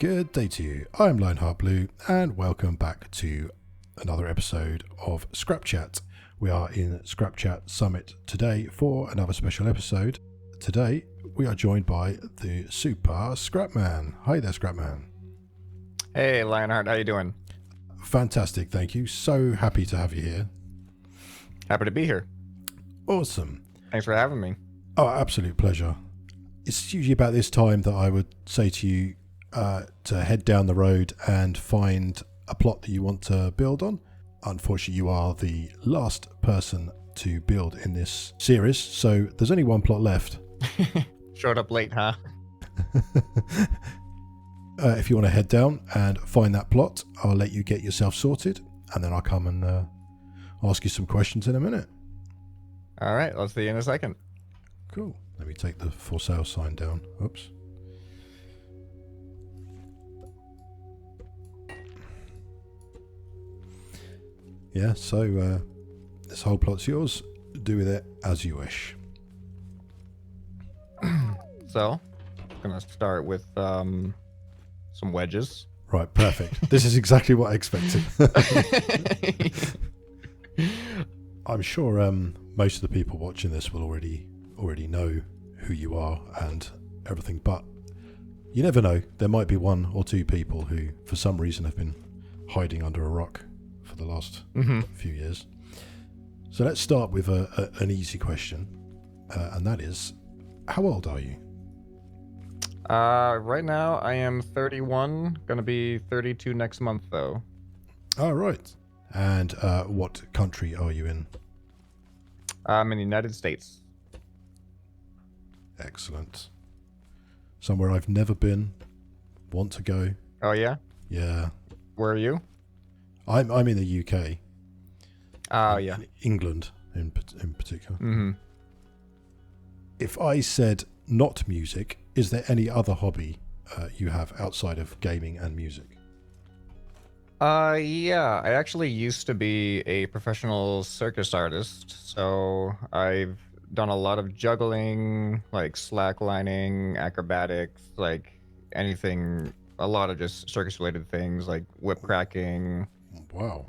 Good day to you. I'm LionHeartBlue, and welcome back to another episode of ScrapChat. We are in ScrapChat Summit today for another special episode. Today, we are joined by the super ScrapMan. Hi there, ScrapMan. Hey, Lionheart, how you doing? Fantastic, thank you. So happy to have you here. Happy to be here. Awesome. Thanks for having me. Oh, absolute pleasure. It's usually about this time that I would say to you to head down the road and find a plot that you want to build on. Unfortunately, you are the last person to build in this series, so there's only one plot left. Showed up late, huh? If you want to head down and find that plot, I'll let you get yourself sorted, and then I'll come and ask you some questions in a minute. All right, I'll see you in a second. Cool. Let me take the for sale sign down. Oops. Yeah, so this whole plot's yours. Do with it as you wish. So, I'm going to start with some wedges. Right, perfect. This is exactly what I expected. I'm sure most of the people watching this will already know who you are and everything, but you never know. There might be one or two people who, for some reason, have been hiding under a rock for the last few years. So let's start with an easy question, and that is, how old are you? Right now, I am 31, going to be 32 next month, though. Oh, right. And what country are you in? I'm in the United States. Excellent. Somewhere I've never been, want to go. Oh, yeah? Yeah. Where are you? I'm in the UK. Oh, yeah. England in particular. Mm-hmm. If I said not music, is there any other hobby you have outside of gaming and music? Yeah, I actually used to be a professional circus artist, so I've done a lot of juggling, like slacklining, acrobatics, like anything, a lot of just circus-related things, like whip cracking. Wow.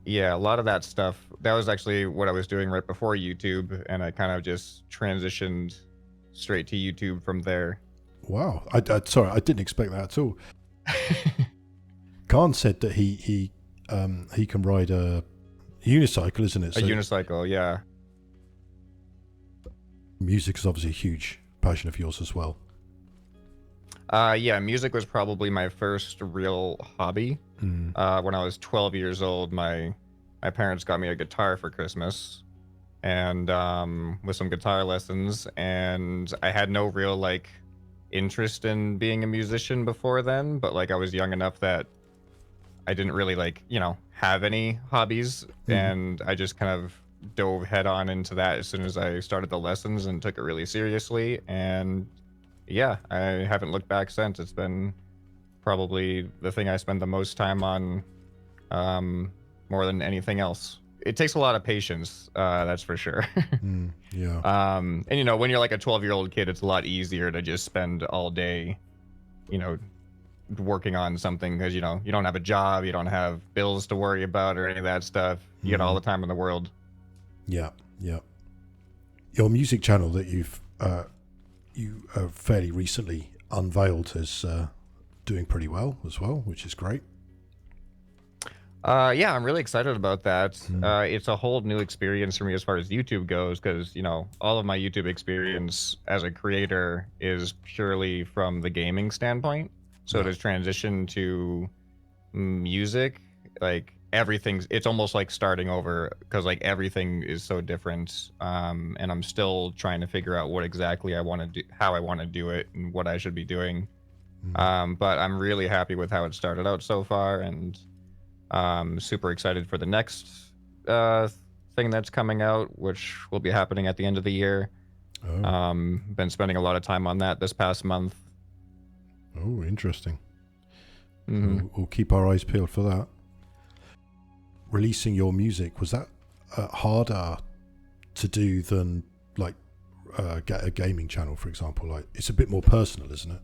Yeah, a lot of that stuff. That was actually what I was doing right before YouTube, and I kind of just transitioned straight to YouTube from there. Wow. Sorry, I didn't expect that at all. Khan said that he can ride a unicycle, isn't it? A unicycle, yeah. Music is obviously a huge passion of yours as well. Yeah, music was probably my first real hobby. When I was 12 years old, my parents got me a guitar for Christmas, and with some guitar lessons, and I had no real like interest in being a musician before then, but like I was young enough that I didn't really like, have any hobbies, and I just kind of dove head on into that as soon as I started the lessons and took it really seriously. And yeah, I haven't looked back since. It's been probably the thing I spend the most time on, more than anything else. It takes a lot of patience, that's for sure. Yeah. And when you're like a 12-year-old kid, it's a lot easier to just spend all day, working on something, because you don't have a job, you don't have bills to worry about or any of that stuff. You get all the time in the world. Yeah. Your music channel that you fairly recently unveiled is doing pretty well as well, which is great. Yeah, I'm really excited about that. It's a whole new experience for me as far as YouTube goes, because all of my YouTube experience as a creator is purely from the gaming standpoint. So to transition to music, like it's almost like starting over, because like everything is so different. And I'm still trying to figure out what exactly I want to do, how I want to do it, and what I should be doing. But I'm really happy with how it started out so far, and super excited for the next thing that's coming out, which will be happening at the end of the year. Been spending a lot of time on that this past month. Oh, interesting. We'll keep our eyes peeled for that. Releasing your music, was that harder to do than like get a gaming channel, for example? Like, it's a bit more personal, isn't it?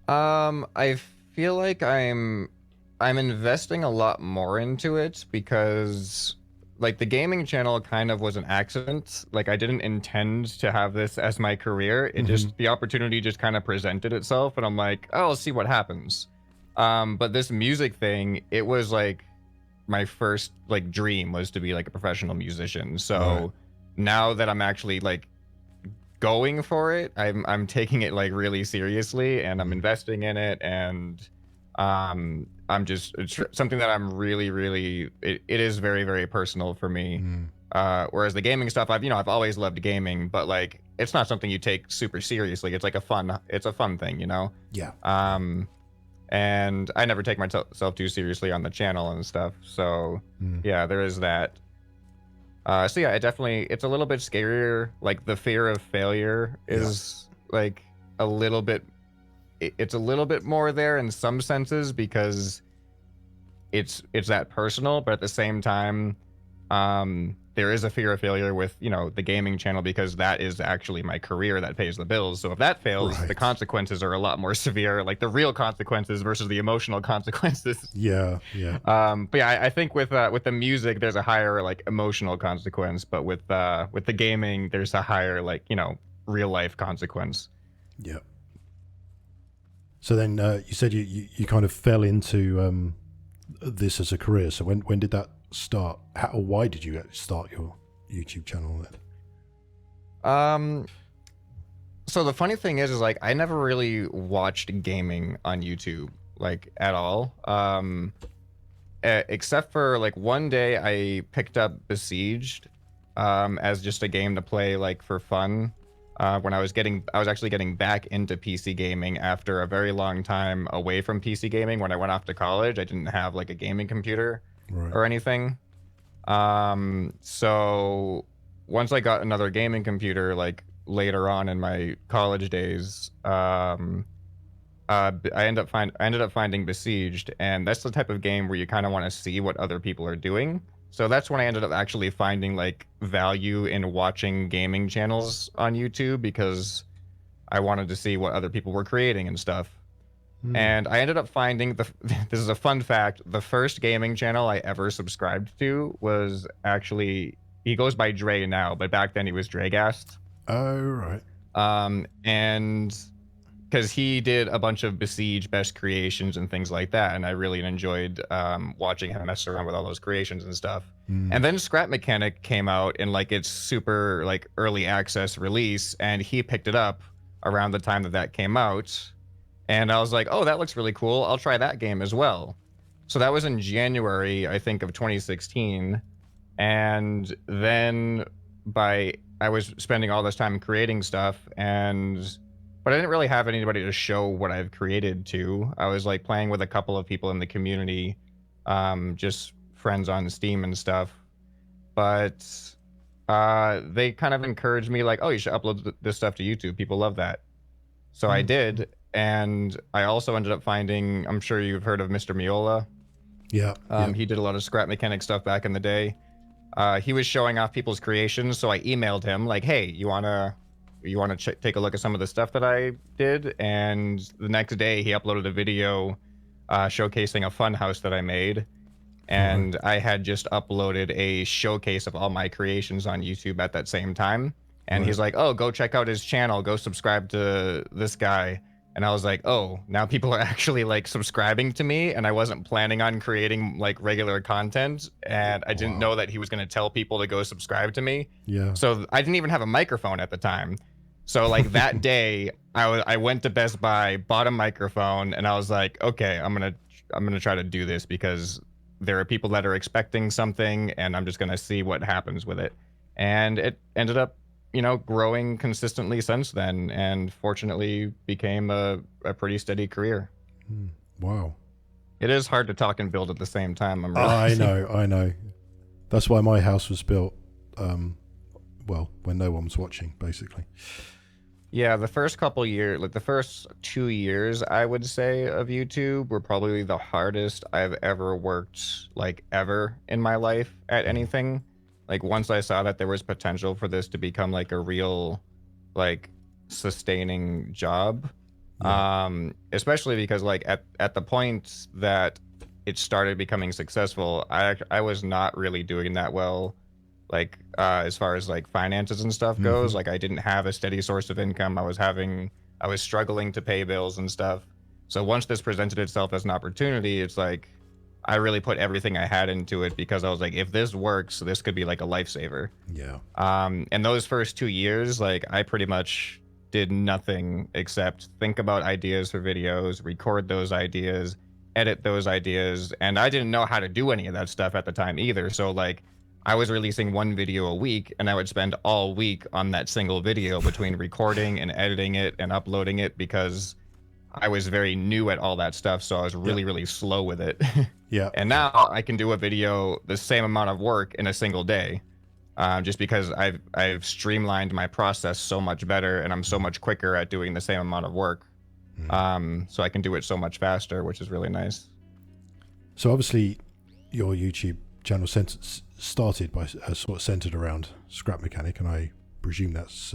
I feel like I'm investing a lot more into it because like the gaming channel kind of was an accident. Like I didn't intend to have this as my career. It Hmm. just the opportunity just kind of presented itself and I'm like, "Oh, I'll see what happens." But this music thing, it was like my first like dream was to be like a professional musician. Right. So now that I'm actually like going for it, I'm taking it like really seriously and I'm Mm. investing in it and I'm just it's something that I'm really it is very very personal for me. Mm. Whereas the gaming stuff I've always loved gaming, but like it's not something you take super seriously. It's like it's a fun thing, you know. Yeah. Yeah. Um and I never take myself too seriously on the channel and stuff. So Mm. yeah, there is that. So yeah, it's a little bit scarier. Like the fear of failure Yeah. is like a little bit it's a little bit more there in some senses because it's that personal, but at the same time, there is a fear of failure with, the gaming channel because that is actually my career that pays the bills. So if that fails, the Right. consequences are a lot more severe, like the real consequences versus the emotional consequences. Yeah. Yeah. But yeah, I think with the music, there's a higher like emotional consequence, but with the gaming, there's a higher like real life consequence. Yeah. So then you said you kind of fell into this as a career. So when did that start? How, or why did you start your YouTube channel then? Um, so the funny thing is like I never really watched gaming on YouTube like at all. Except for like one day I picked up Besieged as just a game to play like for fun. When I was actually getting back into PC gaming after a very long time away from PC gaming. When I went off to college, I didn't have like a gaming computer Right. or anything. So once I got another gaming computer, like later on in my college days, I ended up finding Besieged, and that's the type of game where you kind of want to see what other people are doing. So that's when I ended up actually finding like value in watching gaming channels on YouTube because I wanted to see what other people were creating and stuff. Mm. And I ended up finding this is a fun fact, the first gaming channel I ever subscribed to was actually he goes by Dre now, but back then he was Dragast. Oh, right. And because he did a bunch of Besiege best creations and things like that, and I really enjoyed watching him mess around with all those creations and stuff. Mm. And then Scrap Mechanic came out in like its super like early access release, and he picked it up around the time that that came out, and I was like, oh, that looks really cool. I'll try that game as well. So that was in January, I think, of 2016, and then I was spending all this time creating stuff but I didn't really have anybody to show what I've created to. I was like playing with a couple of people in the community, just friends on Steam and stuff. But they kind of encouraged me, like, oh, you should upload this stuff to YouTube. People love that. So I Mm. did. And I also ended up finding, I'm sure you've heard of Mr. Miola. Yeah. Yeah. He did a lot of scrap mechanic stuff back in the day. He was showing off people's creations, so I emailed him like, "Hey, you want to take a look at some of the stuff that I did?" And the next day, he uploaded a video showcasing a fun house that I made, Right. and I had just uploaded a showcase of all my creations on YouTube at that same time. And Right. he's like, "Oh, go check out his channel. Go subscribe to this guy." And I was like, "Oh, now people are actually like subscribing to me." And I wasn't planning on creating like regular content, and I didn't Wow. know that he was going to tell people to go subscribe to me. Yeah. So I didn't even have a microphone at the time. So like that day, I went to Best Buy, bought a microphone, and I was like, okay, I'm gonna try to do this because there are people that are expecting something, and I'm just gonna see what happens with it. And it ended up, growing consistently since then, and fortunately became a pretty steady career. Mm. Wow. It is hard to talk and build at the same time, I'm I realizing. know. I know. That's why my house was built. Well, when no one was watching, basically. Yeah, the first couple years, like the first 2 years, I would say, of YouTube were probably the hardest I've ever worked, like ever in my life at Mm. anything. Like once I saw that there was potential for this to become like a real, like sustaining job, Yeah. Especially because like at the point that it started becoming successful, I was not really doing that well, like as far as like finances and stuff Hmm. goes. Like I didn't have a steady source of income. I was struggling to pay bills and stuff. So once this presented itself as an opportunity, it's like I really put everything I had into it because I was like, if this works, this could be like a lifesaver. Yeah. And those first 2 years, like I pretty much did nothing except think about ideas for videos, record those ideas, edit those ideas, and I didn't know how to do any of that stuff at the time either. So like I was releasing one video a week and I would spend all week on that single video between recording and editing it and uploading it because I was very new at all that stuff, so I was Yeah. really slow with it. Yeah. And Yeah. now I can do a video the same amount of work in a single day, just because I've streamlined my process so much better, and I'm so much quicker at doing the same amount of work. So I can do it so much faster, which is really nice. So obviously, your YouTube channel started by sort of centered around Scrap Mechanic, and I presume that's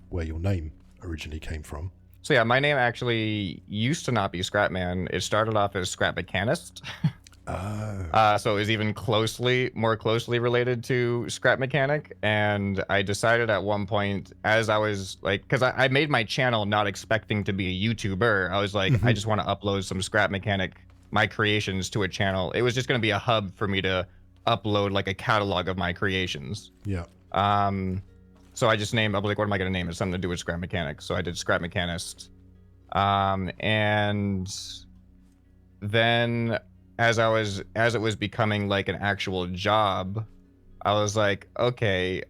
where your name originally came from. So yeah, my name actually used to not be ScrapMan. It started off as Scrap Mechanist. Oh. So it was even more closely related to Scrap Mechanic. And I decided at one point, as I was like, because I made my channel not expecting to be a YouTuber. I was like, I just want to upload some Scrap Mechanic, my creations to a channel. It was just going to be a hub for me to upload like a catalog of my creations. Yeah. So I just named, I was like, what am I going to name it? Something to do with Scrap Mechanic. So I did Scrap Mechanist. And then as it was becoming like an actual job, I was like, okay,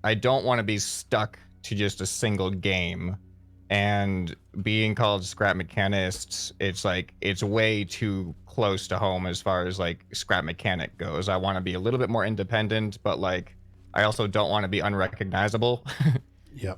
I don't want to be stuck to just a single game. And being called Scrap Mechanist, it's like it's way too close to home as far as like Scrap Mechanic goes. I want to be a little bit more independent, but like I also don't want to be unrecognizable. Yep.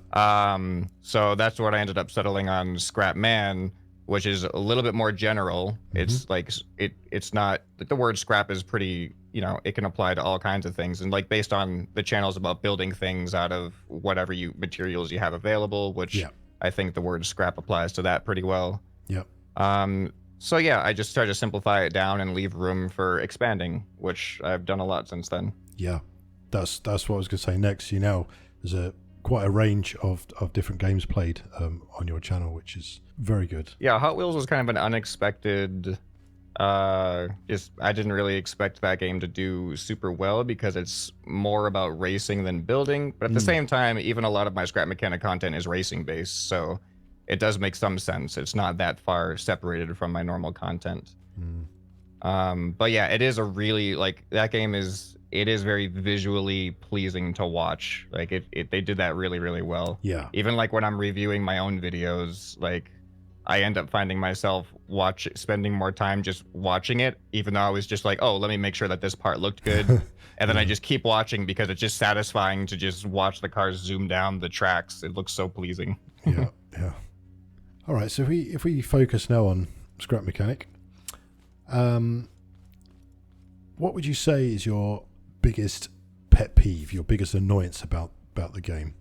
So that's what I ended up settling on ScrapMan, which is a little bit more general. It's like it's not like the word scrap is pretty, you know, it can apply to all kinds of things. And like based on the channels about building things out of whatever materials you have available, which I think the word scrap applies to that pretty well. Yep. So yeah, I just tried to simplify it down and leave room for expanding, which I've done a lot since then. Yeah. That's what I was going to say next. You know, there's quite a range of different games played on your channel, which is very good. Yeah, Hot Wheels was kind of an unexpected. I didn't really expect that game to do super well because it's more about racing than building. But at the same time, even a lot of my Scrap Mechanic content is racing based, so it does make some sense. It's not that far separated from my normal content. But yeah, it is a really like that game is. It is very visually pleasing to watch. Like they did that really well. Yeah. Even like when I'm reviewing my own videos, like I end up finding myself spending more time just watching it, even though I was just like, oh, let me make sure that this part looked good. And then I just keep watching because it's just satisfying to just watch the cars zoom down the tracks. It looks so pleasing. Yeah. All right. So if we focus now on Scrap Mechanic, what would you say is your biggest pet peeve, your biggest annoyance about the game?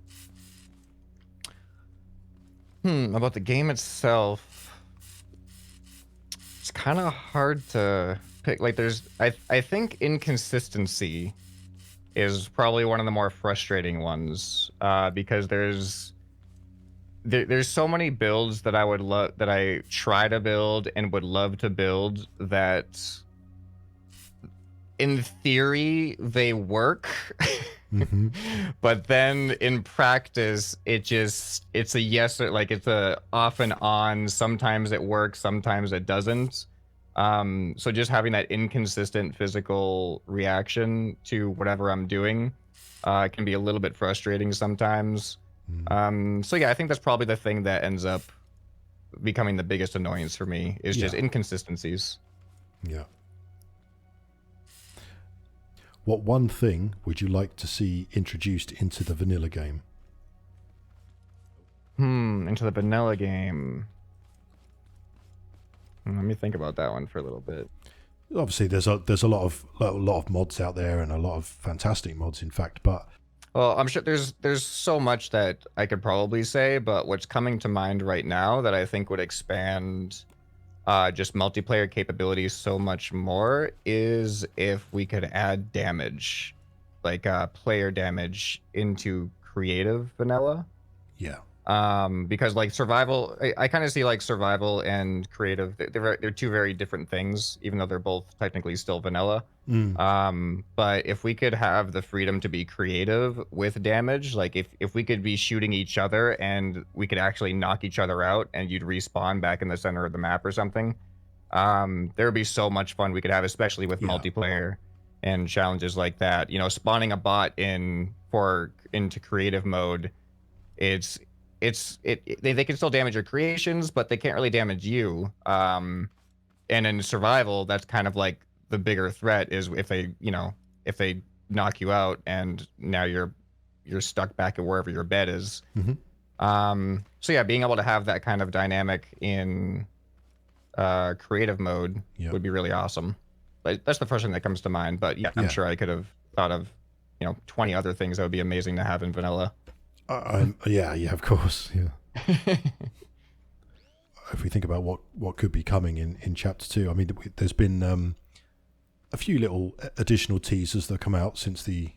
About the game itself, it's kind of hard to pick. Like I think inconsistency is probably one of the more frustrating ones, because there's so many builds that I try to build and would love to build that in theory they work. But then in practice it's a yes, like it's a off and on. Sometimes it works, sometimes it doesn't. So just having that inconsistent physical reaction to whatever I'm doing can be a little bit frustrating sometimes. So yeah, I think that's probably the thing that ends up becoming the biggest annoyance for me is just inconsistencies. Yeah. What one thing would you like to see introduced into the vanilla game? Into the vanilla game. Let me think about that one for a little bit. Obviously, there's a lot of mods out there, and a lot of fantastic mods, in fact. But Well, I'm sure there's so much that I could probably say, but what's coming to mind right now that I think would expand just multiplayer capabilities so much more is if we could add damage, like player damage into creative vanilla. Yeah. Because like survival, I kind of see like survival and creative, they're two very different things, even though they're both technically still vanilla. Mm. But if we could have the freedom to be creative with damage, like if we could be shooting each other and we could actually knock each other out and you'd respawn back in the center of the map or something, there would be so much fun we could have, especially with Yeah. multiplayer and challenges like that. You know, spawning a bot into creative mode, it's they can still damage your creations, but they can't really damage you. And in survival, that's kind of like the bigger threat is if they knock you out and now you're stuck back at wherever your bed is. Mm-hmm. So yeah, being able to have that kind of dynamic in creative mode Yep. would be really awesome. But that's the first thing that comes to mind. But yeah, I'm Yeah. sure I could have thought of 20 other things that would be amazing to have in vanilla. Yeah, of course. Yeah. If we think about what could be coming in chapter 2, I mean, there's been a few little additional teasers that come out since the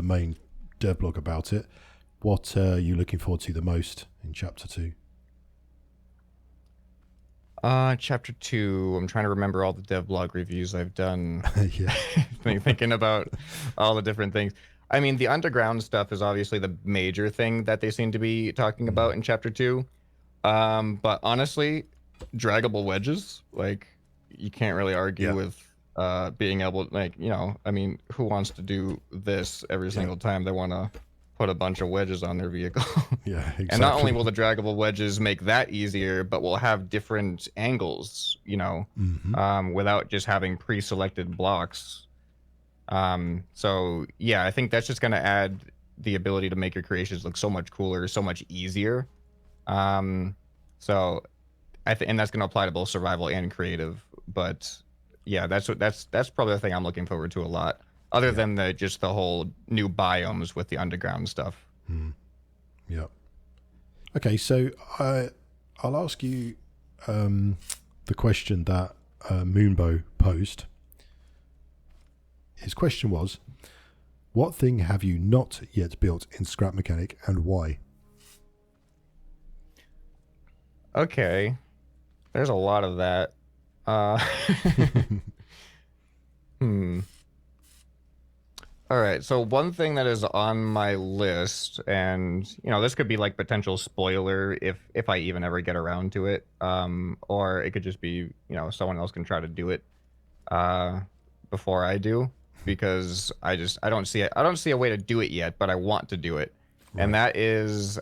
main devlog about it. What are you looking forward to the most in chapter 2? Chapter 2. I'm trying to remember all the devlog reviews I've done. Yeah. Thinking about all the different things. I mean, the underground stuff is obviously the major thing that they seem to be talking about in chapter 2. But honestly, draggable wedges, like, you can't really argue with being able, like, I mean, who wants to do this every single time they want to put a bunch of wedges on their vehicle? Yeah, exactly. And not only will the draggable wedges make that easier, but we'll have different angles, without just having pre-selected blocks. So yeah, I think that's just going to add the ability to make your creations look so much cooler, so much easier. So and that's going to apply to both survival and creative. But yeah, that's probably the thing I'm looking forward to a lot. Other than the whole new biomes with the underground stuff. Yeah. Okay, so I'll ask you the question that Moonbow posed. His question was, what thing have you not yet built in Scrap Mechanic and why? Okay. There's a lot of that. All right, so one thing that is on my list, and this could be like potential spoiler if I even ever get around to it, or it could just be someone else can try to do it before I do, because I don't see a way to do it yet, but I want to do it, and that is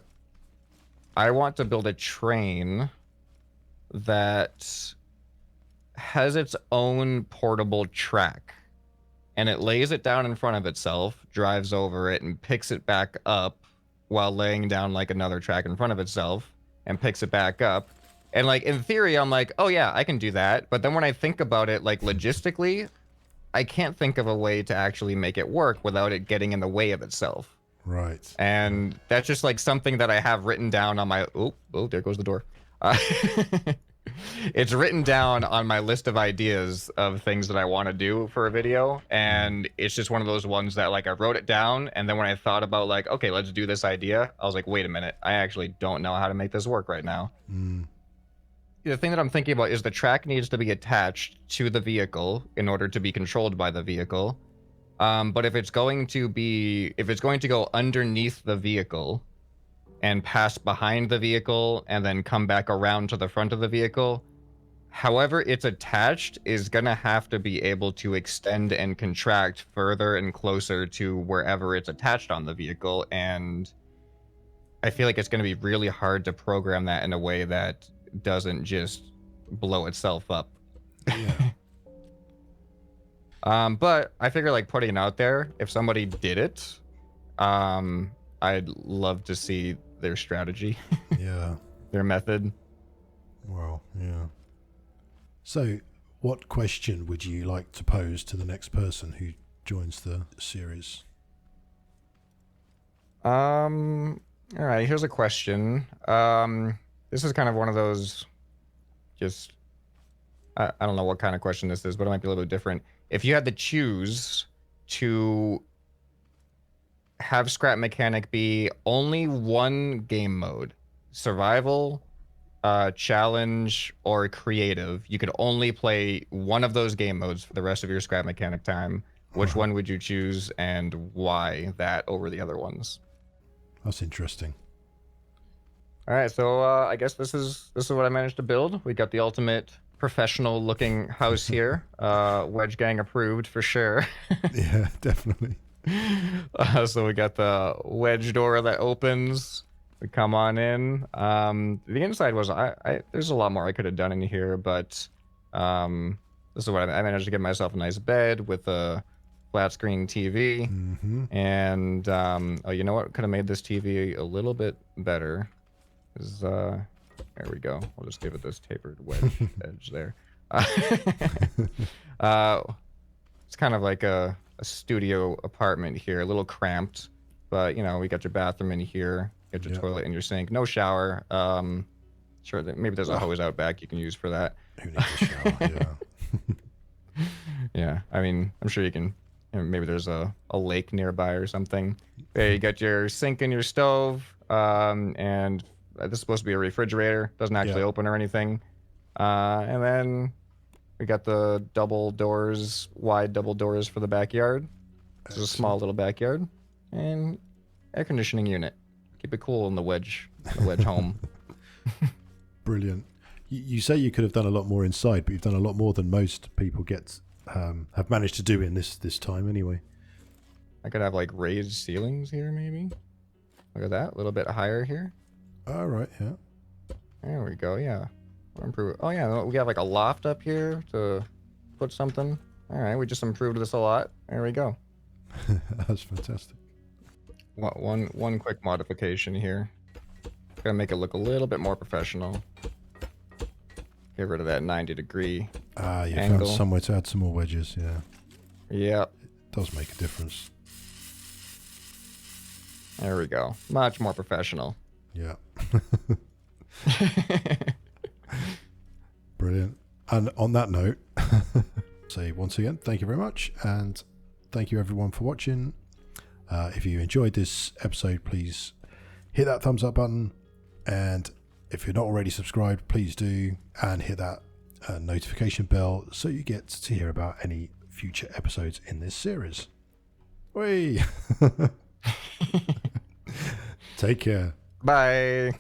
I want to build a train that has its own portable track. And it lays it down in front of itself, drives over it, and picks it back up while laying down like another track in front of itself, and picks it back up. And like in theory, I'm like, oh yeah, I can do that. But then when I think about it, like logistically, I can't think of a way to actually make it work without it getting in the way of itself. Right. And that's just like something that I have written down on my oh, there goes the door. It's written down on my list of ideas of things that I want to do for a video, and it's just one of those ones that like I wrote it down, and then when I thought about like, okay, let's do this idea, I was like, wait a minute, I actually don't know how to make this work right now. The thing that I'm thinking about is the track needs to be attached to the vehicle in order to be controlled by the vehicle. But if it's going to go underneath the vehicle and pass behind the vehicle and then come back around to the front of the vehicle, however it's attached is gonna have to be able to extend and contract further and closer to wherever it's attached on the vehicle. And I feel like it's gonna be really hard to program that in a way that doesn't just blow itself up. But I figure like putting it out there, if somebody did it, I'd love to see their strategy. Their method. Well, yeah. So what question would you like to pose to the next person who joins the series? All right, here's a question. This is kind of one of those just I don't know what kind of question this is, but it might be a little bit different. If you had to choose to have Scrap Mechanic be only one game mode, survival, challenge, or creative, you could only play one of those game modes for the rest of your Scrap Mechanic time. Which one would you choose and why that over the other ones? That's interesting. All right, so I guess this is what I managed to build. We got the ultimate professional looking house here. Wedge Gang approved for sure. Yeah, definitely. So we got the wedge door that opens. We come on in. The inside was there's a lot more I could have done in here, but this is what I managed to get myself a nice bed with a flat screen TV. And oh, you know what? Could have made this TV a little bit better. There we go. We'll just give it this tapered wedge edge there. It's kind of like a studio apartment here, a little cramped, but you know, we got your bathroom in here, got your toilet and your sink, no shower. Sure, maybe there's a hose out back you can use for that. Who needs a shower? Yeah. Yeah, I mean, I'm sure you can. You know, maybe there's a lake nearby or something. There, you got your sink and your stove, and this is supposed to be a refrigerator. Doesn't actually open or anything. And then we got the double doors, wide double doors for the backyard. This is a small little backyard, and air conditioning unit. Keep it cool in the wedge home. Brilliant. You say you could have done a lot more inside, but you've done a lot more than most people have managed to do in this time anyway. I could have like raised ceilings here, maybe. Look at that, a little bit higher here. All right, yeah. There we go. Yeah. Improve. Oh yeah, we have like a loft up here to put something. All right, we just improved this a lot. There we go. That's fantastic. One quick modification here. Gotta make it look a little bit more professional. Get rid of that 90-degree you angle. found somewhere to add some more wedges. Yeah. Yep. It does make a difference. There we go. Much more professional. Yeah. Brilliant. And on that note, say once again, thank you very much, and thank you everyone for watching. If you enjoyed this episode, please hit that thumbs up button, and if you're not already subscribed, please do, and hit that notification bell so you get to hear about any future episodes in this series. Whee! Take care. Bye.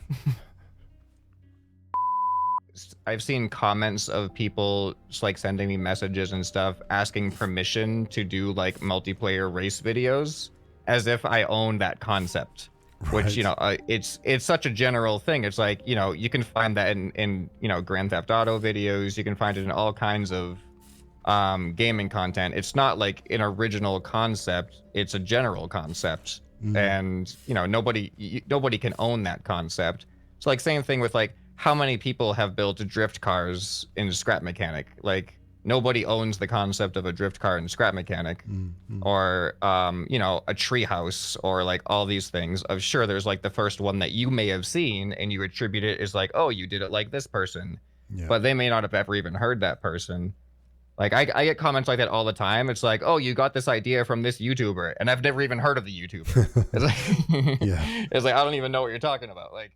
I've seen comments of people just like sending me messages and stuff asking permission to do like multiplayer race videos as if I own that concept. Right. Which, you know, it's such a general thing. It's like, you know, you can find that in you know, Grand Theft Auto videos. You can find it in all kinds of gaming content. It's not like an original concept. It's a general concept. And, you know, nobody can own that concept. It's like same thing with like how many people have built drift cars in Scrap Mechanic. Like nobody owns the concept of a drift car in Scrap Mechanic, or you know, a treehouse, or like all these things. Of sure, there's like the first one that you may have seen and you attribute it as like, oh, you did it like this person, but they may not have ever even heard that person. Like I get comments like that all the time. It's like, oh, you got this idea from this YouTuber, and I've never even heard of the YouTuber. It's like, it's like I don't even know what you're talking about. Like.